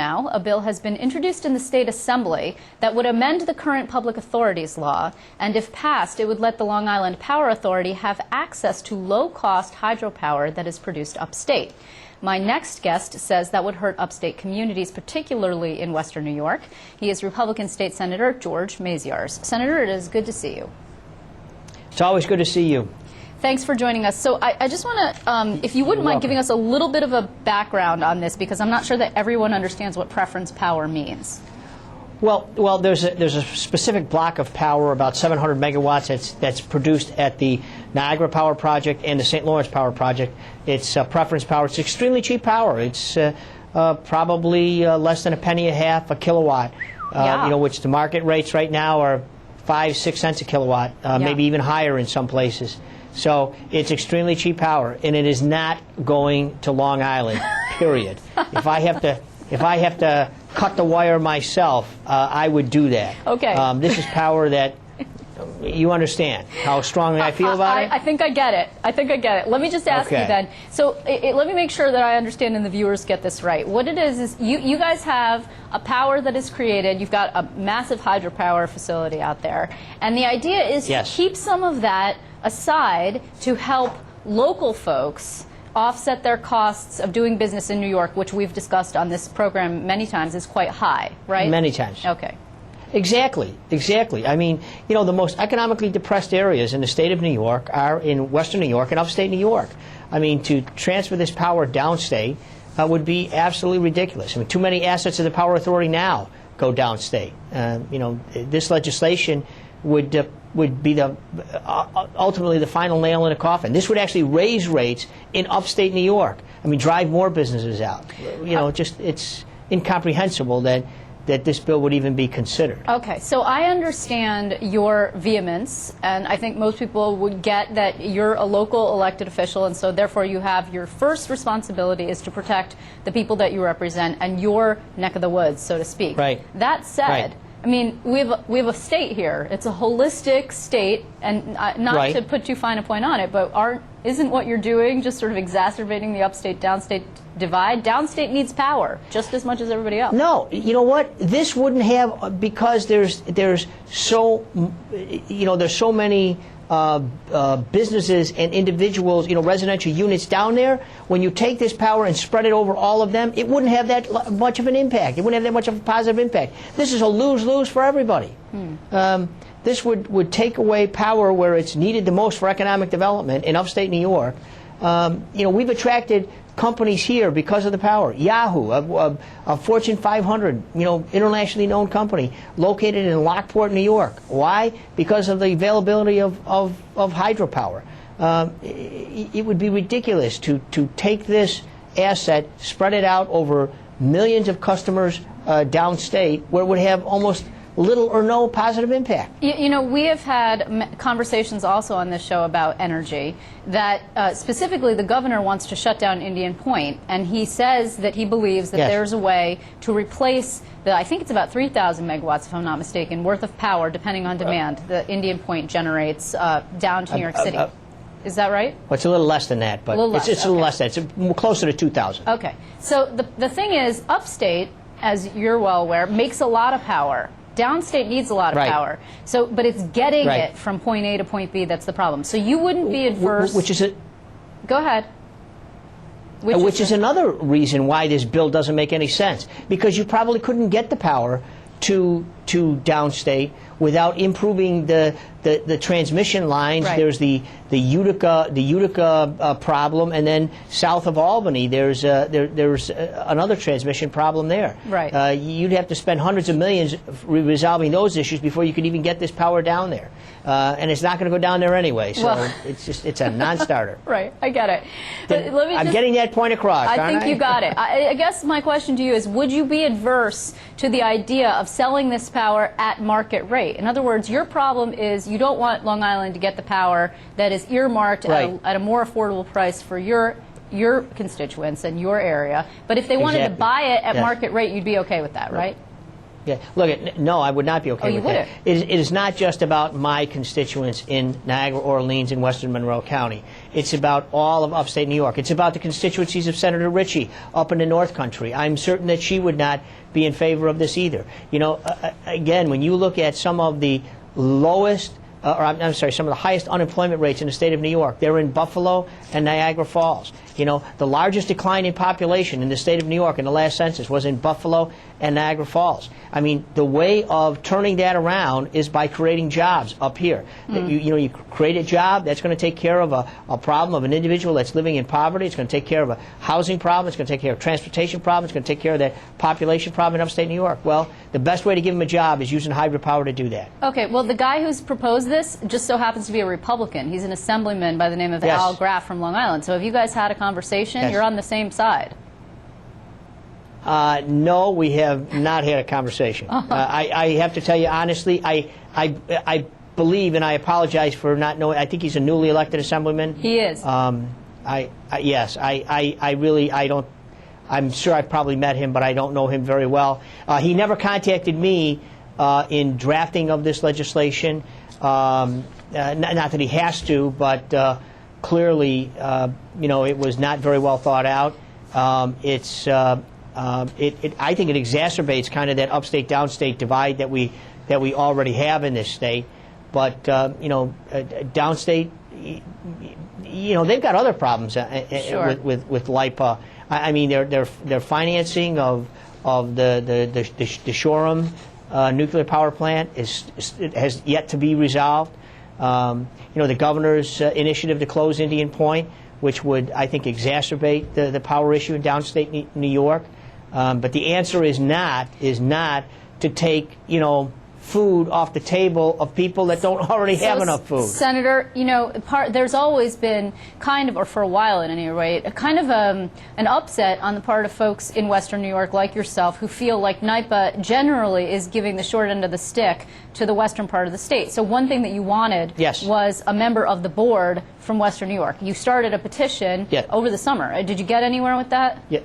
Now, a bill has been introduced in the state assembly that would amend the current public authorities law, and if passed, it would let the Long Island Power Authority have access to low-cost hydropower that is produced upstate. My next guest says that would hurt upstate communities, particularly in western New York. He is Republican State Senator George Maziarz. Senator, it is good to see you. It's always good to see you. Thanks for joining us. So I just want to, if you wouldn't mind giving us a little bit of a background on this, because I'm not sure that everyone understands what preference power means. Well, there's a specific block of power, about 700 megawatts, that's produced at the Niagara Power Project and the St. Lawrence Power Project. It's preference power. It's extremely cheap power. It's probably less than a penny a half a kilowatt, you know, which the market rates right now are 5-6 cents a kilowatt, maybe even higher in some places. So it's extremely cheap power, and it is not going to Long Island, period. If I have to cut the wire myself, I would do that. Okay. This is power that you understand how strongly I feel about it? I think I get it. I think I get it. Let me just ask you then. So let me make sure that I understand and the viewers get this right. What it is you guys have a power that is created. You've got a massive hydropower facility out there. And the idea is to keep some of that aside to help local folks offset their costs of doing business in New York, which we've discussed on this program many times is quite high, right? Many times. Okay. Exactly, exactly. I mean, you know, the most economically depressed areas in the state of New York are in western New York and upstate New York. I mean, to transfer this power downstate would be absolutely ridiculous. I mean, too many assets of the Power Authority now go downstate. You know, this legislation would be the ultimately the final nail in the coffin. This would actually raise rates in upstate New York. I mean, drive more businesses out. You know, just it's incomprehensible that this bill would even be considered. Okay, so I understand your vehemence, and I think most people would get that you're a local elected official, and so therefore you have your first responsibility is to protect the people that you represent and your neck of the woods, so to speak. Right. That said, I mean, we have a state here. It's a holistic state, and not to put too fine a point on it, but isn't what you're doing just sort of exacerbating the upstate-downstate divide? Downstate needs power just as much as everybody else. No, you know what? This wouldn't have, because there's so many businesses and individuals, you know, residential units down there. When you take this power and spread it over all of them, it wouldn't have that much of an impact. It wouldn't have that much of a positive impact. This is a lose-lose for everybody. This would take away power where it's needed the most for economic development in upstate New York. You know, we've attracted companies here because of the power. Yahoo, a Fortune 500, you know, internationally known company located in Lockport, New York. Why? Because of the availability of hydropower. It would be ridiculous to take this asset, spread it out over millions of customers downstate, where it would have almost little or no positive impact. You know, we have had conversations also on this show about energy, that specifically the governor wants to shut down Indian Point, and he says that he believes that there's a way to replace the, I think it's about 3,000 megawatts, if I'm not mistaken, worth of power, depending on demand, that Indian Point generates down to New York City. Is that right? Well, it's a little less than that, but it's a little less than that. It's closer to 2,000. Okay. So the thing is, upstate, as you're well aware, makes a lot of power. Downstate needs a lot of power, but it's getting it from point A to point B that's the problem. So you wouldn't be adverse. Go ahead. Which is another reason why this bill doesn't make any sense, because you probably couldn't get the power to downstate without improving the transmission lines. There's the Utica problem, and then south of Albany there's another transmission problem there. You'd have to spend hundreds of millions resolving those issues before you could even get this power down there, and it's not going to go down there anyway. So it's a non-starter. Right, I get it. But let me I'm getting that point across. I think you got it. I guess my question to you is: would you be adverse to the idea of selling this power at market rate? In other words, your problem is you don't want Long Island to get the power that is earmarked at a more affordable price for your constituents and your area. But if they wanted to buy it at market rate, you'd be okay with that, right? Yeah. Look, no, I would not be okay with that. It is not just about my constituents in Niagara, Orleans, and Western Monroe County. It's about all of upstate New York. It's about the constituencies of Senator Ritchie up in the North Country. I'm certain that she would not be in favor of this either. You know, again, when you look at some of the lowest I'm sorry, some of the highest unemployment rates in the state of New York, they're in Buffalo and Niagara Falls. You know, the largest decline in population in the state of New York in the last census was in Buffalo and Niagara Falls. I mean, the way of turning that around is by creating jobs up here. You create a job that's going to take care of a problem of an individual that's living in poverty. It's going to take care of a housing problem. It's going to take care of a transportation problem. It's going to take care of that population problem in upstate New York. Well, the best way to give them a job is using hydropower to do that. Okay, well, the guy who's proposed this just so happens to be a Republican. He's an assemblyman by the name of Al Graff from Long Island. So have you guys had a conversation? You're on the same side. No, we have not had a conversation. I have to tell you honestly, I believe, and I apologize for not knowing, I think he's a newly elected assemblyman. He is. Yes, I really, I don't, I'm sure I've probably met him, but I don't know him very well. He never contacted me in drafting of this legislation. Not that he has to, but clearly, you know, it was not very well thought out. I think it exacerbates kind of that upstate-downstate divide that we already have in this state. But you know, downstate, you know, they've got other problems with LIPA. I mean, their financing of the Shoreham nuclear power plant has yet to be resolved. You know, the governor's initiative to close Indian Point, which would, I think, exacerbate the power issue in downstate New York. But the answer is not to take, you know, food off the table of people that don't already have enough food. Senator, you know, there's always been kind of, or for a while at any rate, a kind of an upset on the part of folks in Western New York like yourself who feel like NYPA generally is giving the short end of the stick to the western part of the state. So one thing that you wanted was a member of the board from Western New York. You started a petition over the summer. Did you get anywhere with that? Yeah.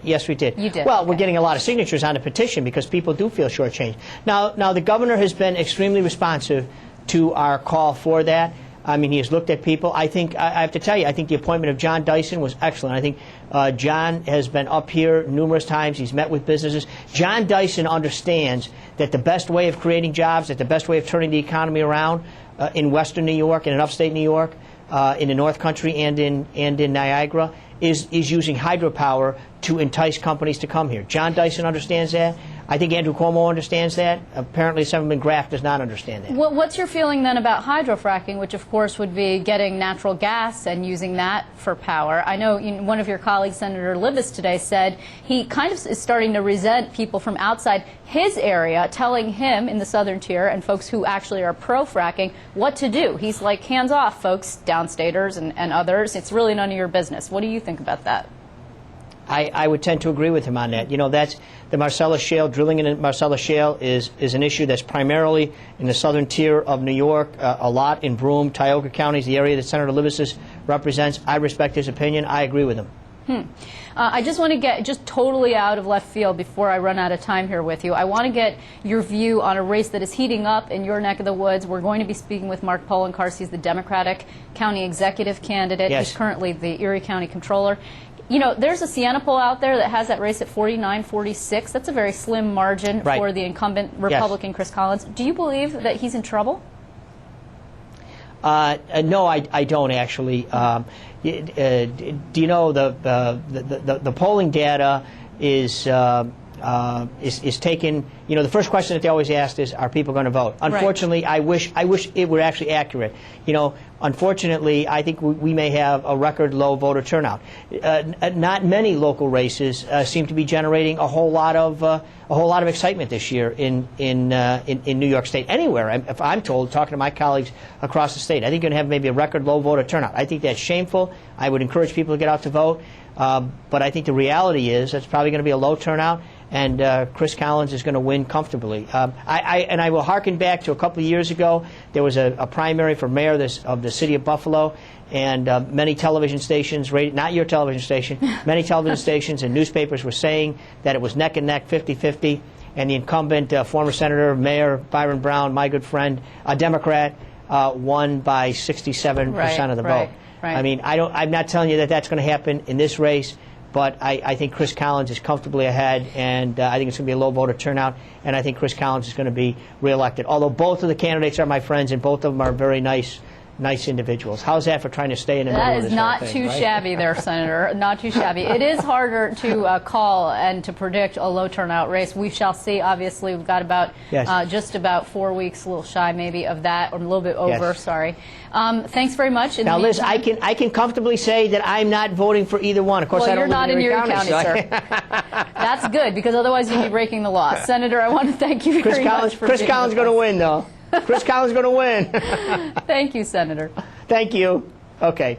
Yes, we did. You did. Well, we're getting a lot of signatures on the petition because people do feel shortchanged. Now, the governor has been extremely responsive to our call for that. I mean, he has looked at people. I think, I have to tell you, I think the appointment of John Dyson was excellent. I think John has been up here numerous times. He's met with businesses. John Dyson understands that the best way of creating jobs, that the best way of turning the economy around in Western New York and in upstate New York, in the North Country and in Niagara, is using hydropower to entice companies to come here. John Dyson understands that. I think Andrew Cuomo understands that. Apparently, Assemblyman Graff does not understand that. What's your feeling then about hydrofracking, which of course would be getting natural gas and using that for power? I know one of your colleagues, Senator Libous, today said he kind of is starting to resent people from outside his area telling him in the southern tier and folks who actually are pro-fracking what to do. He's like, hands off, folks, downstaters and others. It's really none of your business. What do you think about that? I would tend to agree with him on that. You know, that's the Marcellus Shale. Drilling in the Marcellus Shale is an issue that's primarily in the southern tier of New York, a lot in Broome, Tioga counties, the area that Senator Libous represents. I respect his opinion. I agree with him. I just want to get just totally out of left field before I run out of time here with you. I want to get your view on a race that is heating up in your neck of the woods. We're going to be speaking with Mark Poloncarz. He's the Democratic county executive candidate. Yes. He's currently the Erie County Controller. You know, there's a Siena poll out there that has that race at 49-46. That's a very slim margin for the incumbent Republican Chris Collins. Do you believe that he's in trouble? No, I don't actually. Do you know the polling data is taken? You know, the first question that they always ask is, "Are people going to vote?" Unfortunately, I wish it were actually accurate. You know, unfortunately, I think we may have a record low voter turnout. Not many local races seem to be generating a whole lot of excitement this year in New York State. Anywhere, if I'm told, talking to my colleagues across the state, I think you're going to have maybe a record low voter turnout. I think that's shameful. I would encourage people to get out to vote. But I think the reality is it's probably going to be a low turnout, and Chris Collins is going to win comfortably. I will harken back to a couple of years ago. There was a primary for mayor of the city of Buffalo, and many television stations, not your television station, many television stations and newspapers were saying that it was neck and neck, 50-50. and the incumbent former Senator, Mayor Byron Brown, my good friend, a Democrat, won by 67% of the vote. Right. I mean, I'm not telling you that that's going to happen in this race, but I think Chris Collins is comfortably ahead, and I think it's going to be a low voter turnout, and I think Chris Collins is going to be reelected. Although both of the candidates are my friends, and both of them are very nice individuals. How's that for trying to stay in the middle of this whole That is not thing, too right? shabby there, Senator. Not too shabby. It is harder to call and to predict a low turnout race. We shall see. Obviously, we've got about just about 4 weeks, a little shy maybe of that, or a little bit over. Yes. Sorry. Thanks very much. Now, Liz, I can comfortably say that I'm not voting for either one. Of course, well, I don't you're not live in Erie Erie County, so sir. That's good, because otherwise you'd be breaking the law. Senator, I want to thank you very much for Chris being Collins with going to us. win, though. Chris Collins going to win. Thank you, Senator. Thank you. Okay.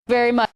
Very much.